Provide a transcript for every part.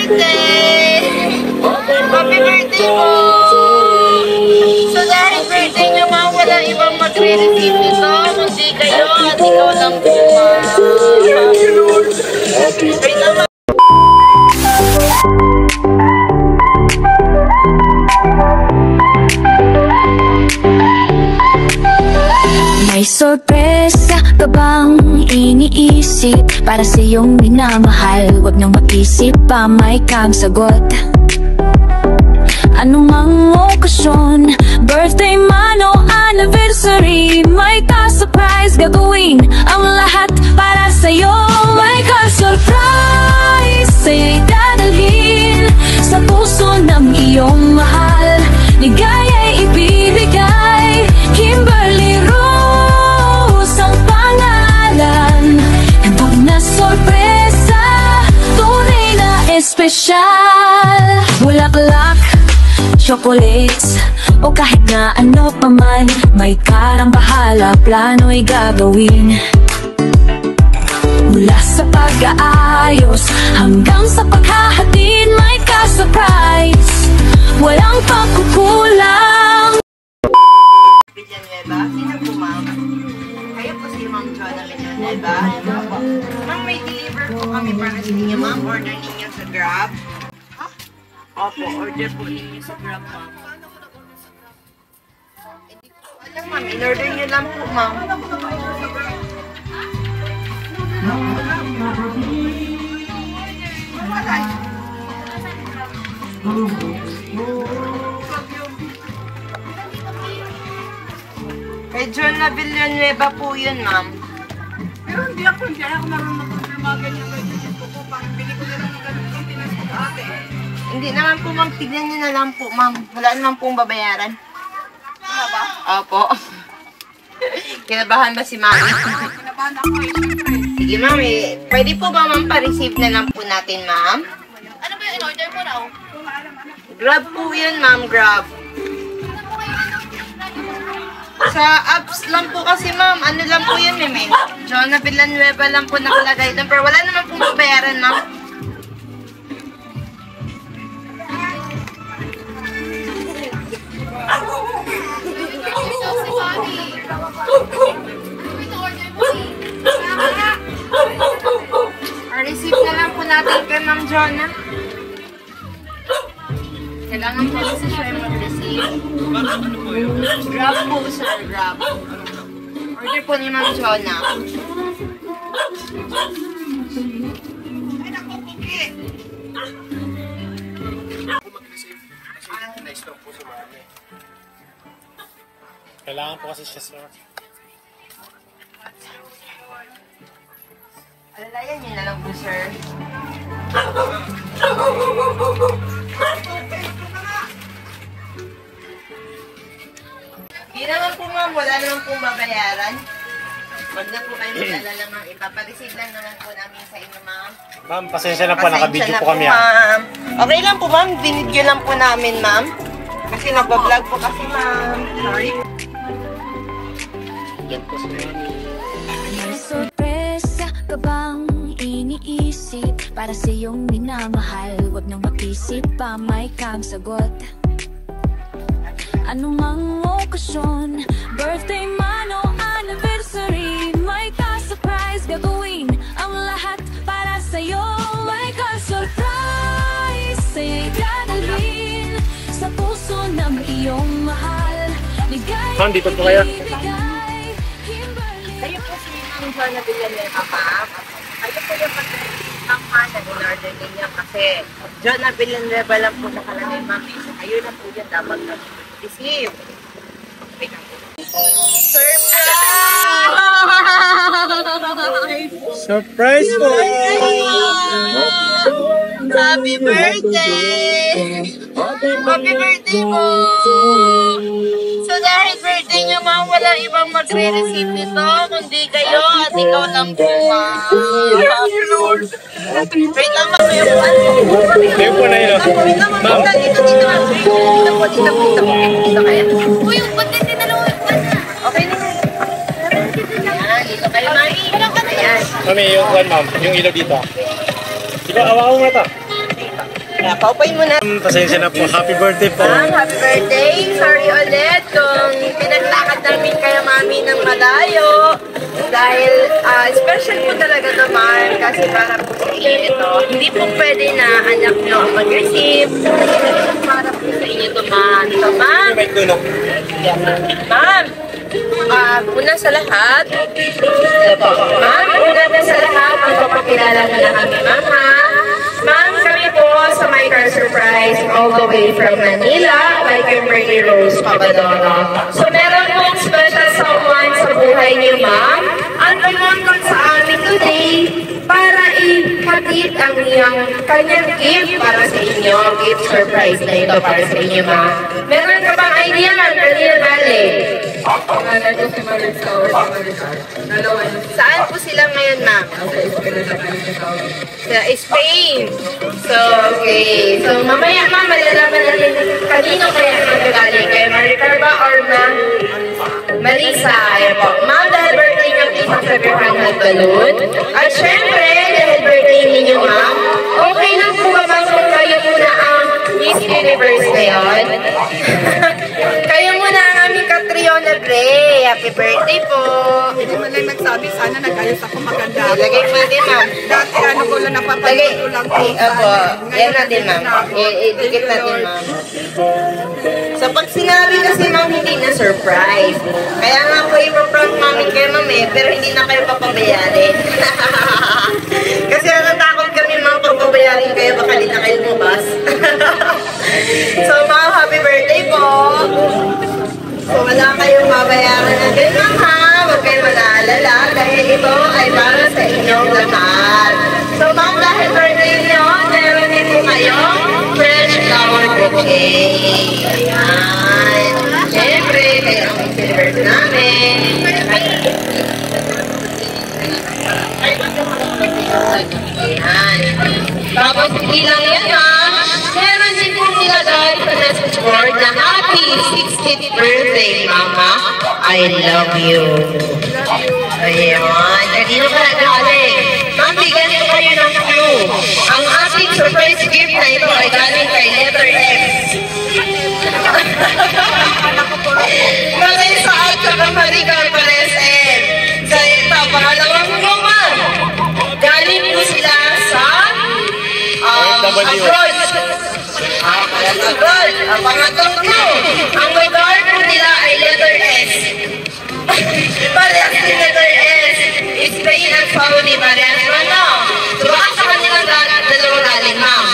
birthday! Happy birthday po! So dahil birthday nyo ma'am, walang ibang magre-receive nito, kundi kayo at ikaw lang po ma'am. Wait lang ma'am. May sorpresa ka bang iniisip para sa iyong minamahal? Huwag nang mag-isip pa, may kagsagot. Anumang okasyon, birthday man o anniversary, may ka-surprise gagawin ang lahat para sa'yo. May ka-surprise sa'yo'y dadalhin sa puso ng iyong mahal. Ligaya'y ibibigay, Kimberly Rose ang pangalan. Kapag na-sorpresa, tunay na espesyal. Bulaklak, chocolates, o kahit na ano paman, may karang bahala, plano'y gagawin. Mula sa pag-aayos hanggang sa paghahatid, may ka-surprise, walang pagkukulang. Villanueva, sino po ma'am? Kayo po si Ma'am Joanna Villanueva. Ma'am, may deliver po kami para sa inyo ma'am. Order ninyo sa Grab. Opo, order po ninyo sa Grab ma'am. Alam ma'am, in-order nyo lang po ma'am. Kay Joanna Villanueva po yun ma'am. Pero hindi ako marunong ng mga ganyan po po. Parang bili ko na lang ng ganyan maintenance ko ate. Hindi naman po ma'am, tignan nyo na lang po ma'am. Wala naman pong babayaran. Ano ba? Opo. Kinabahan ba si mami? Kinabahan ako eh, syempre. Sige ma'am, pwede po ba ma'am pa-receive na lang po natin ma'am? Ano ba yung in-order mo na? Grab po yun ma'am, Grab. Sa apps lang po kasi ma'am, ano lang po yun ma'am. Joanna Villanueva lang po nakalagay doon. Pero wala naman pong babayaran ma'am. Receive na lang po natin kay Ma'am Joanna. Kailangan po kasi siya mag-receive. Grab po sir, Grab. Order po ni Ma'am Joanna. Ay, naku, cookie! Kailangan po kasi siya, sir. Alalayan niyo na lang po, sir. Hindi naman po, ma'am. Wala naman pong babayaran. Huwag na po kayo mag-alala, ma'am. Ipapareceive lang naman po namin sa inyo, ma'am. Ma'am, pasensya na po. Naka-video po kami. Ma'am. Okay lang po, ma'am. Binidyo lang po namin, ma'am. Kasi nagbablog po kasi, ma'am. Sorry. Yan po, sir. May sorpresa ka bang iniisip para sa iyong minamahal? Huwag nang mag-isip pa, may kagsagot. Anumang okasyon, birthday man o anniversary, may ka-surprise gagawin ang lahat para sa'yo. May ka-surprise sa'yo'y dadalhin sa puso ng iyong mahal. Ma'am, dito po kayo. Kayo po si Ma'am Joanna Villanueva, ma'am. Kayo po yung pag-receive na in-order ninyo kasi Joanna Villanueva lang po nakalagay, ma'am. So, kayo na po yun dapat receive. Okay na po. Surprise po! Happy birthday! Happy birthday po! So dahil birthday nyo ma'am, walang ibang magre-receive nito, kundi kayo at ikaw lang po ma'am. Wait lang ma'am, kayo po. Kayo po na yun. Wait lang ma'am, dito ma'am. Dito kaya. Uy, yung ba't din tinalawa yung bana? Okay na. Ayan, dito kayo mami. Ayan. Mami, yung one ma'am, yung ilaw dito. Ikaw, awa mo na ito. camera. Paupayin mo na. Pasensya na po. Happy birthday po. Ma'am, happy birthday. Sorry ulit kung pinaglakad namin kaya mami ng malayo. Dahil special po talaga naman kasi para po sa inyo ito. Hindi po pwede na anak nyo ang mag-receive. Para po sa inyo ito, ma'am. So, ma'am. Ma'am. Una sa lahat, ma'am, magpapakilala ko na kami, ma'am, ha? Ma'am, kami po sa My Car Surprise all the way from Manila, by Kimberly Rose Papadora. So, meron pong special someone sa buhay niyo, ma'am. Ang tumungkol sa amin today para ihatid ang kanyang gift para sa inyo. Gift surprise na ito para sa inyo, ma'am. Meron ka bang idea, ma'am? Kanina galing? Saan po sila ngayon, ma'am? Sa Spain. So, okay. So, mamaya, ma'am, malalaman natin kanino kaya magagaling. Kay Maricar ba or ma'am Marisa? Ayan po. Ma'am, dahil birthday niyo, isang sabihan ng balloon. At syempre, dahil birthday ninyo, ma'am, okay lang po ba bang kung kayo muna ang Miss Universe ngayon? Kayo muna ang aming Catriona Gray. Happy birthday po. Hindi mo lang nagsabi, sana nag-ayos ako maganda. Lagay mo din, ma'am. Dati ano ko lang napapanood ko lang po. Opo. Yan natin, ma'am. Idikit natin, ma'am. So, pag sinabi kasi, ma'am, hindi na surprise. Kaya nga po ipaprank namin kayo, ma'am, pero hindi na kayo papabayarin. Kasi natatakot kami, ma'am, pag pabayarin kayo, baka di na kayo lumabas. So, ma'am, happy birthday po. So, wala kayong babayaran natin, ma'am, ha? Huwag kayo mag-aalala dahil ito ay para sa inyong lahat. So, ma'am, dahil birthday niyo, meron din po kayong fresh flower bouquet. Ayan. Siyempre, kayo ang celebrate namin. Ayan. Tapos, hindi lang yan, ma'am. Meron din po nilagay sa message board na happy 60th birthday, Mama. I love you. Ayan. Kanino ka galing? Ma'am, bigyan ko kayo ng clue. Ang ating surprise gift na ito ay galing kay letter M. Galing sa Alta Maricar Pares M. Sa ito, pangalawang clue, ma'am. Galing po sila sa abroad. Abroad. Ang pangatong clue. Ang lugar po nila ay letter S. Parehas yung letter S. Spain at Saudi. Parehas mo, no? So, baka sa kanilang dalawang galing, ma'am.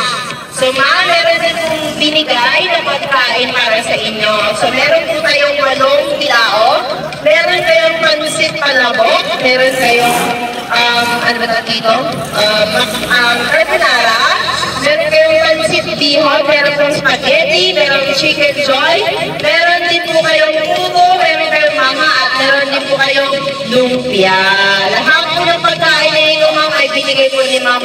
So, ma'am, meron din pong binigay na pagkain para sa inyo. So, meron po tayong manong tilao. Meron kayong pansit palabok. Meron kayong, ano ba ito dito? Carbonara. Meron kayong pansit bihon. Meron kayong spaghetti. Meron chicken joy. Meron din po kayong puto. Meron kayong mama. At meron din po kayong lumpia. Lahat po ng pagkain na ito, ma'am, ay binigay po ni ma'am.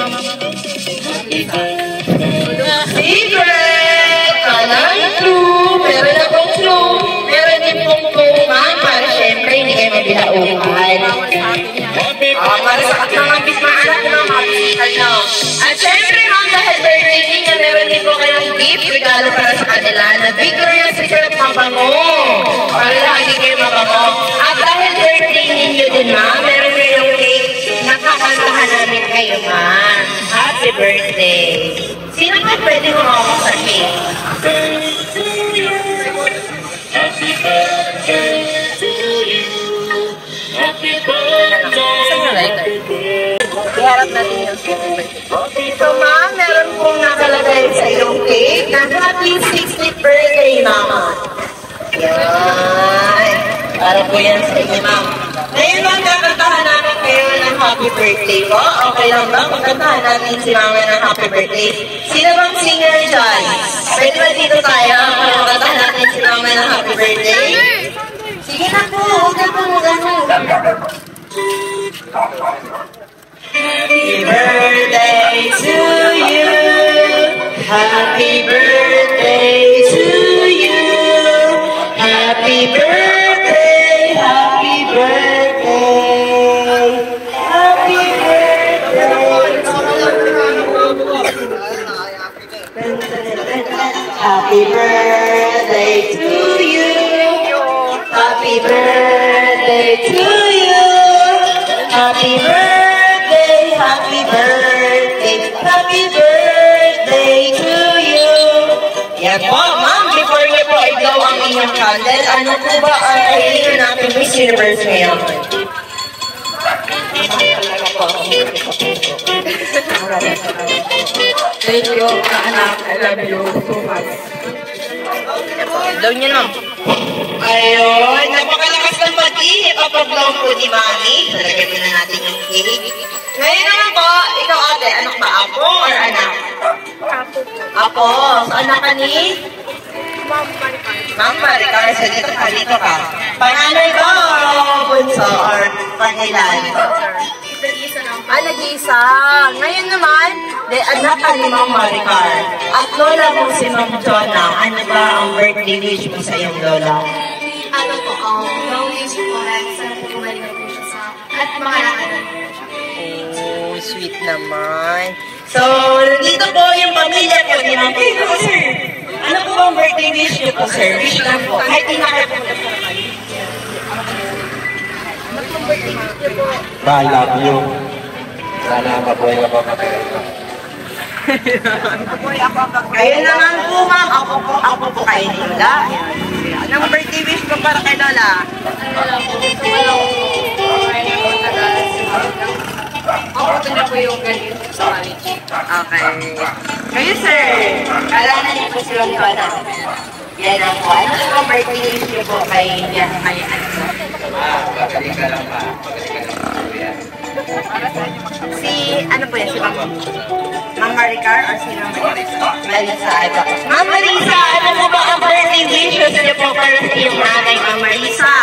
Secret! Kalang clue! Meron akong clue! Meron din pong clue, ma'am, para syempre hindi kayo mabilauhan. Para sa mga bismaanak na mabisikan nyo. At syempre, ma'am, dahil birthday ninyo, meron din po kayong gift, regalo para sa kanila na Victoria's Secret mabango. Para lagi kayo mabango. At dahil birthday ninyo din, ma'am, meron kayong cake. Nakakantahan namin kayo, ma'am. Happy birthday! Sino ba pwede mo ako sa cake? Happy birthday to you. Happy birthday. Iharap natin yung birthday. So, ma'am, meron pong nakalagay sa iyong cake na happy 60th birthday, mama. Yan. Para po yan sa inyo, ma'am. Ngayon, ma'am, kakantahan namin kayo ng happy birthday po. Okay lang ba? Kakantahan natin si mama ng happy birthday. Sino bang singer dyan? Pwede ba dito tayo? Para kakantahan natin si mama ng happy birthday? Sige na po. Huwag na po. Happy birthday to you. Happy birthday to you. Happy birthday. Happy birthday. Happy birthday. Happy birthday to you. Happy birthday to you. Happy birthday, happy birthday, happy birthday to you. Yan po, ma'am, before niyo po i-blow ang inyong candle, ano po ba ang kahilingan natin Miss Universe ngayon? Thank you, anak. I love you so much. Blow niyo lang. Ayun, napakalakas ng pag-ihip kapag blow po ni Mami. Talagyan na natin yung cake. Ngayon naman po, ikaw ate, anak ba? Apo or anak? Apo. Apo. So anak ka ni? Ma'am Maricar, so dito ka. Panganay ba o bunso or pangilan? Nag-iisa. Ngayon naman, anak ka ni Ma'am Maricar. At lola mo si Ma'am Jonah. Ano ba ang birthday wish mo sa iyong lola? Ano po, long wish po, sana po bumalik na po siya sa, at makalakan po siya. Oh, sweet naman. So, dito po yung pamilya ko ni Ma'am. Hey, no, sir. Ano po bang birthday wish niyo po, sir? Wish lang po. Kahit di na kayo po. I love you. Sana mabuhay ka pa magkakaroon. Kayo naman po, ma'am. Ako po kayo ni Lola. Anong birthday wish po para kay Lola? Ako na po yung ganito sa college. Okay. Kayo, sir. Kailangan niyo po si Lola. Yan ang po. Ano po ang birthday wish niyo po kay ano? Pagaling ka lang pa. Si, ano po yan? Si Ma'am Maricar or si Ma'am Marisa? Marisa, ito. Ma'am Marisa, ano po ba ang birthday wishes niyo po para sa iyong nanay, Ma'am Marisa?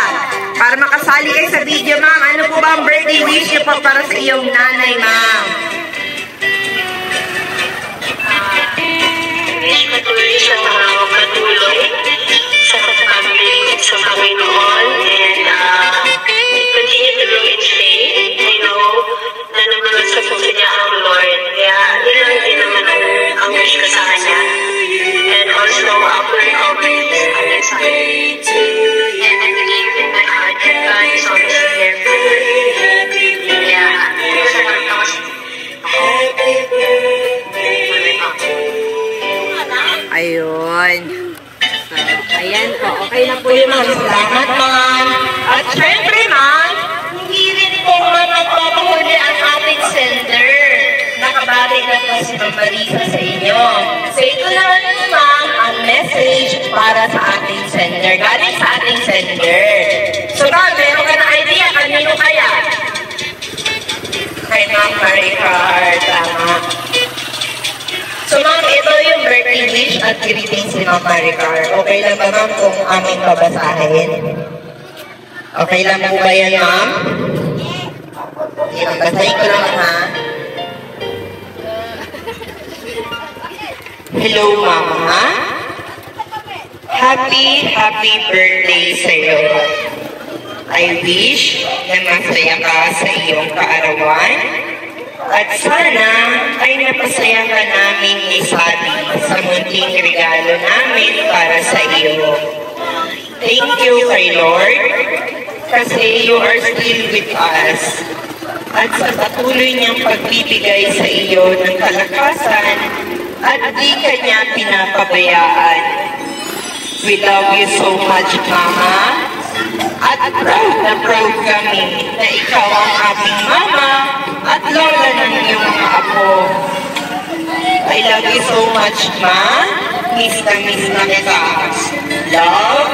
Para makasali kayo sa video, ma'am, ano po ba ang birthday wish niyo po para sa iyong nanay, ma'am? Wish ko tuloy siya na magpatuloy sa pagpapabilig sa Panginoon and continue to grow in faith. I know na naman sa puso niya ang Lord. Kaya yun lang din naman ang wish ko sa kanya. And also, pray always sa kanya. And I believe in my heart that God is always there for me. Kaya, salamat ako sa Ayun. So, ayan po. Okay na po yung mga Salamat, ma'am. At syempre, ma'am, hindi rin po magpapahuli ang ating sender. Nakabati na po si Ma'am Marisa sa inyo. So ito naman, ma'am, ang message para sa ating sender. Galing sa ating sender. So, ma'am, meron ka na idea kanino kaya? Kay Ma'am Maricar, tama. So, ma'am, ito yung birthday wish at greetings ni Ma'am Maricar. Okay lang ba, ma'am, kung aming babasahin? Okay lang po ba yan, ma'am? Yan, basahin ko lang, ha? Hello, Mama. Happy birthday sa'yo. I wish na masaya ka sa iyong kaarawan. At sana ay napasaya ka namin ni Sabi sa munting regalo namin para sa iyo. Thank you kay Lord kasi you are still with us. At sa patuloy niyang pagbibigay sa iyo ng kalakasan at di ka niya pinapabayaan. We love you so much, Mama. At proud na proud kami na ikaw ang aming mama at lola ng iyong mga apo. I love you so much, Ma. Miss na kita. Love,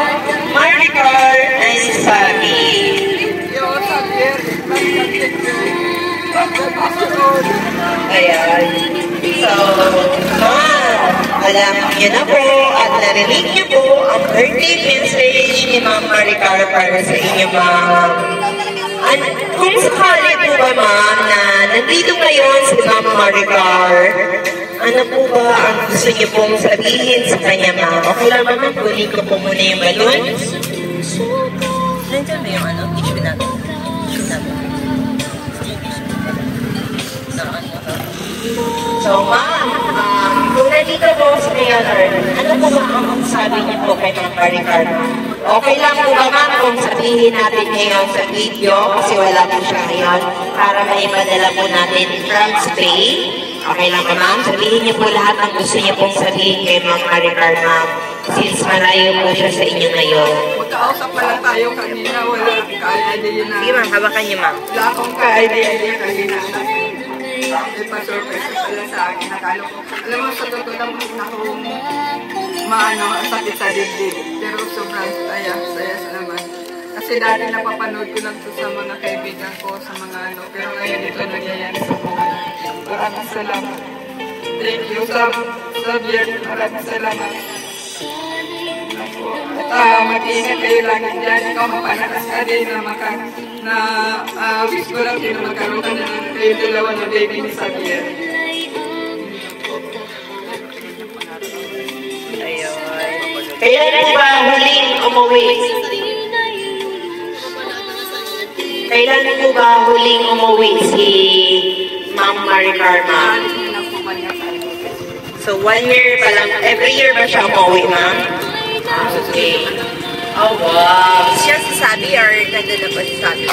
Maricar and Sabi. Ayan. So, alam niyo na po at narinig niyo po ang birthday message ni Ma'am Maricar para sa inyo, ma'am. Kung sakali po ba, ma'am, na nandito ngayon si Ma'am Maricar, ano po ba ang gusto niyo pong sabihin sa kanya, ma'am? Okay lang ba, ma'am? Kunin ko po muna yung balon. Nandiyan ba yung issue natin? So, ma'am, kung nandito po sa Leonor, ano po ba ang sabi niyo po kay Ma'am Maricar? Okay lang po ba ma'am kung sabihin natin ngayon sa video kasi wala po siya ngayon para maipadala po natin from Spain? Okay lang ba ma'am? Sabihin niyo po lahat ng gusto niyo pong sabihin kay Ma'am Maricar ma'am since malayo po siya sa inyo ngayon. Magkausap pala tayo kanina, wala ka-idea na. Sige ma'am, hawakan niyo ma'am. Wala akong ka-idea kanina. May pa-surprise pala sa akin. Nakalo ko. Alam mo, sa totoo lang akong sakit sa dibdib. Pero sobrang saya naman. Kasi dati napapanood ko lang ito sa mga kaibigan ko, sa mga ano. Pero ngayon ito nangyayari sa buhay. Maraming salamat. Thank you, Xavier. Maraming salamat. At mag-ingat kayo lagi dyan. Ikaw mapanakas ka din na wish ko lang din na magkaroon ka ng kayo dalawa na baby ni Xavier. Kailan po ba huling umuwi? Kailan po ba huling umuwi si Ma'am Maricar ma'am? So 1 year pa lang. Every year ba siya umuwi ma'am? Okay. Oh wow. Siya si Sabi or nandun na po si Sabi?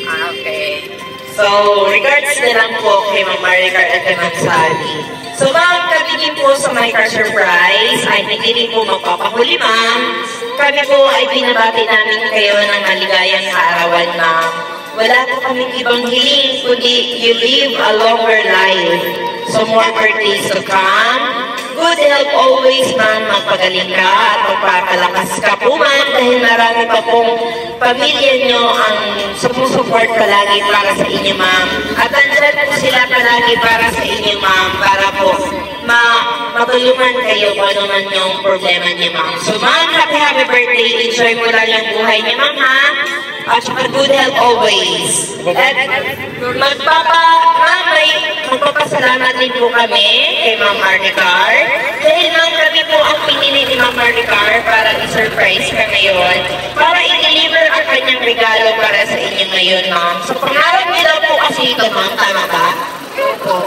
Okay. So regards na lang po kay Ma'am Maricar at kay Ma'am Sabi. So ma'am, kami din po sa My Car Surprise ay hindi rin po magpapahuli ma'am. Kami po ay binabati namin kayo ng maligayang kaarawan ma'am. Wala po kaming ibang hiling kundi you live a longer life. So more birthdays to come. Good health always ma'am, magpagaling ka at magpapalakas ka po ma'am dahil marami pa pong pamilya nyo ang support palagi para sa inyo ma'am. At andyan po sila palagi para sa inyo ma'am para po matulungan kayo kung ano man yung problema niyo ma'am. So ma'am, happy birthday. Enjoy mo lang yung buhay niyo ma'am ha. At saka good health always. At magpapasalamat din po kami kay Ma'am Maricar. Dahil ma'am kami po ang pinili ni Ma'am Maricar para i-surprise ka ngayon. Para i-deliver ang kanyang regalo para sa inyo ngayon ma'am. So pangarap nila po kasi ito ma'am, tama ba? Opo.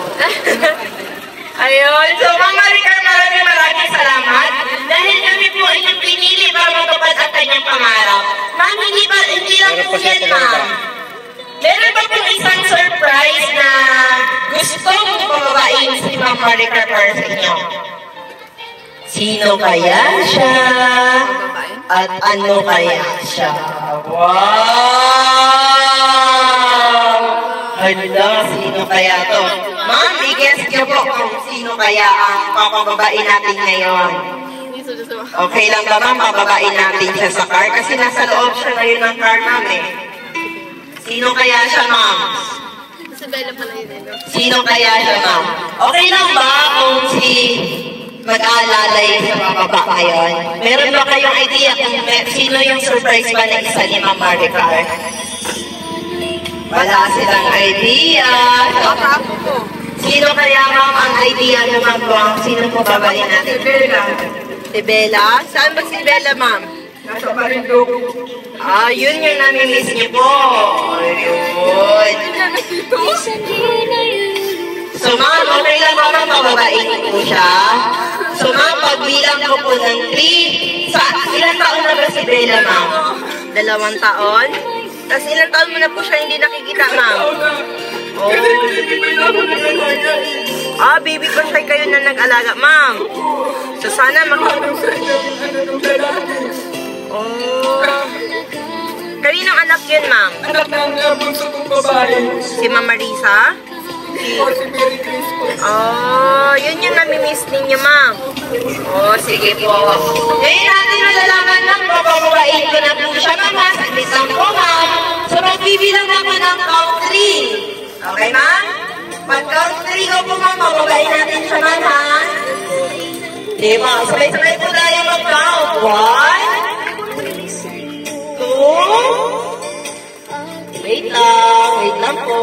Ayun. So Ma'am Maricar, maraming salamat. Dahil kami po inyong pinili para matupad ang kanyang pangarap. Ma'am, hindi lang po yan ma'am. Meron pa pong isang surprise na gustong pababain si Ma'am Maricar para sa inyo. Sino kaya siya? At ano kaya siya? Wow! Hala, sino kaya to? Ma'am, i-guess niyo po kung sino kaya ang papababain natin ngayon. Okay lang ba ma'am, pababain natin siya sa car? Kasi nasa loob siya ngayon ng car ma'am eh. Sino kaya siya ma'am? Sino kaya siya ma'am? Okay lang ba kung mag-aalalay sa bababa ngayon? Meron ba kayong idea kung sino yung surprise ba na isa ni Ma'am Maricar? Wala silang idea. Sino kaya ma'am ang idea naman po? Sino po babain natin? Si Bella? Saan ba si Bella ma'am? Nasa Marinduque. Yun yung nami-miss niyo po. Ayun. So ma'am, okay lang ba ma'am, pababain po siya? So ma'am, pagbilang ko po ng 3, ilang taon na ba si Bella ma'am? 2 taon? Tapos ilang taon mo na po siya hindi nakikita ma'am? Baby pa siya kayo na nag-alaga ma'am. So sana Kaninong anak yun, ma'am? Anak ng bunso kong babae. Si Ma'am Marisa? Si Mary Chris po. Yun yung nami-miss ninyo, ma'am. Sige po. Ngayon natin malalaman lang, papababain ko na po siya, ma'am. Saglit lang po, ma'am. So, magbibilang naman ng count 3. Okay, ma'am? Pag-count 3 ko po, ma'am, papabain natin siya, ma'am, ha? Diba? Sabay-sabay po tayo mag-count. 1, 2, wait lang po.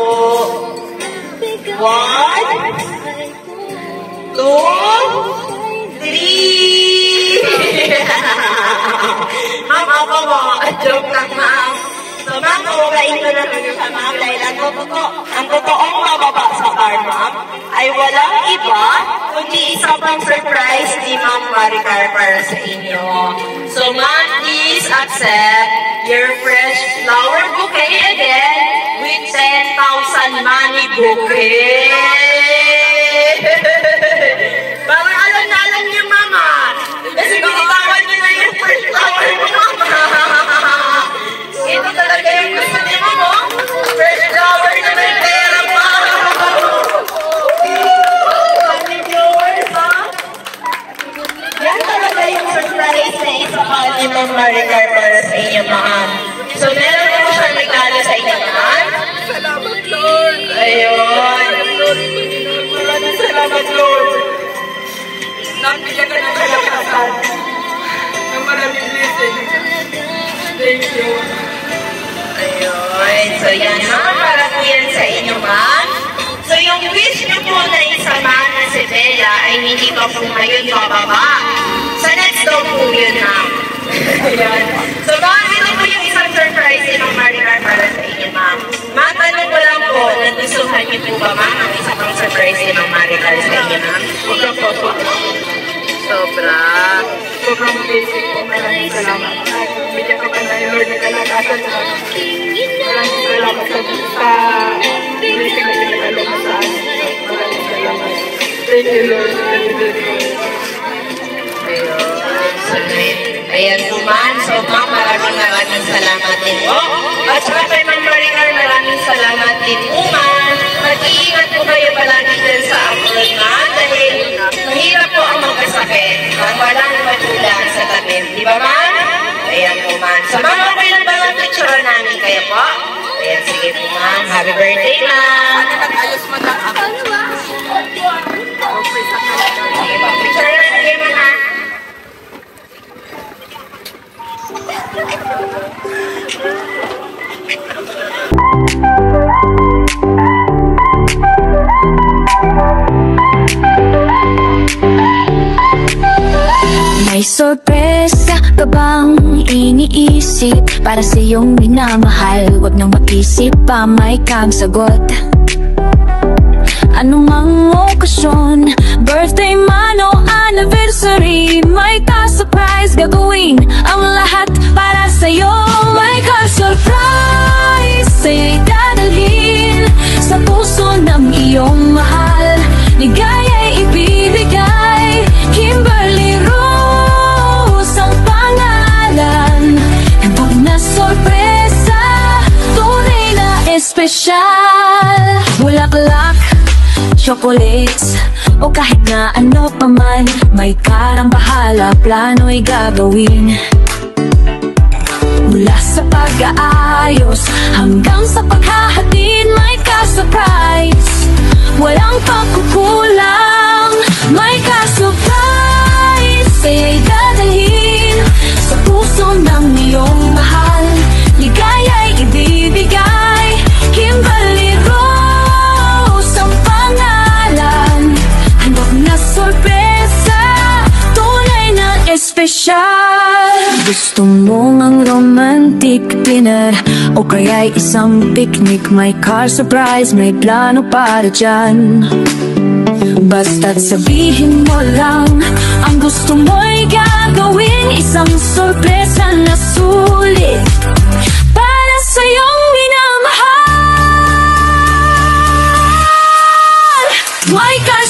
1, 2, 3. Ma'am, ako mo. Joke lang, ma'am. So, ma'am, uugain ko na rin siya, ma'am, dahil ang totoong mababa sa car, ma'am, ay walang iba, kundi isa pang surprise ni Ma'am Maricar para sa inyo. So, ma'am, please accept your fresh flower bouquet again with 10,000 money bouquet. Parang alam niyo, mama. Kasi binitawan niyo na yung fresh flower mo, mama. Ito talaga yung gusto niyo, mama. Fresh flower na may pera pa. Money flowers, ha? Yan talaga yung surprise na isa pa ni Ma'am Maricar para sa inyo, ma'am. So, meron po siya regalo sa inyo, ma'am. Salamat, Lord. Ayun. Maraming salamat, Lord. Nabigyan ka ng kalakasan ng maraming blessing. Thank you. Ayun. So, yan, ma'am. Para po yan sa inyo, ma'am. So, yung wish niyo po na isama na si Bella ay hindi pa po ngayon bababa. Sa next daw po yun, ma'am. Ayan. So, ma'am, ito po yung isang surprise ni Ma'am Maricar para sa inyo, ma'am. Ma'am, tanong ko lang po, nagustuhan niyo po ba, ma'am, ang isa pang surprise ni Ma'am Maricar sa inyo, ma'am? Sobrang po. Sobra. Sobrang blessing po. Maraming salamat. Bigyan ka pa na yung Lord na kalakasan. Maraming salamat sa blessing na pinagalo mo sa akin. Maraming salamat. Thank you, Lord. Ayan po, ma'am. So, ma'am, maraming salamat din po. At saka kay Ma'am Maricar, maraming salamat din po, ma'am. Mag-iingat po kayo palagi din sa abroad, ma'am. Dahil mahirap po ang magkasakit. Walang magulang sa tabi. Di ba, ma'am? Ayan po, ma'am. So, ma'am, okay lang ba ang picture namin kayo po? Ayan, sige po, ma'am. Happy birthday, ma'am. Ayos mo na ako. Sige po, picture namin kayo, ma'am. May sorpresa ka bang iniisip para sa iyong minamahal? Huwag nang mag-isip pa, may kagsagot. Anumang okasyon, birthday man o anniversary, may ka-surprise gagawin ang lahat para sa'yo. May ka-surprise sa'yo'y dadalhin sa puso ng iyong mahal. Ligaya'y ibibigay, Kimberly Rose ang pangalan. Handog na sorpresa, tunay na espesyal. Bulaklak, chocolates, o kahit na ano paman, may karang bahala, plano'y gagawin. Mula sa pag-aayos hanggang sa paghahatid, may ka-surprise. Walang pagkukulang, may ka-surprise sa'yo'y dadalhin sa puso ng iyong mahal. Ligaya'y ibibigay, Kimberly Rose ang pangalan. Handog na sorpresa, tunay na espesyal. Gusto mo ngang romantic dinner o kaya'y isang picnic, may car surprise, may plano para dyan. Basta't sabihin mo lang ang gusto mo'y gagawin, isang sorpresa na sulit para sa iyong minamahal. May car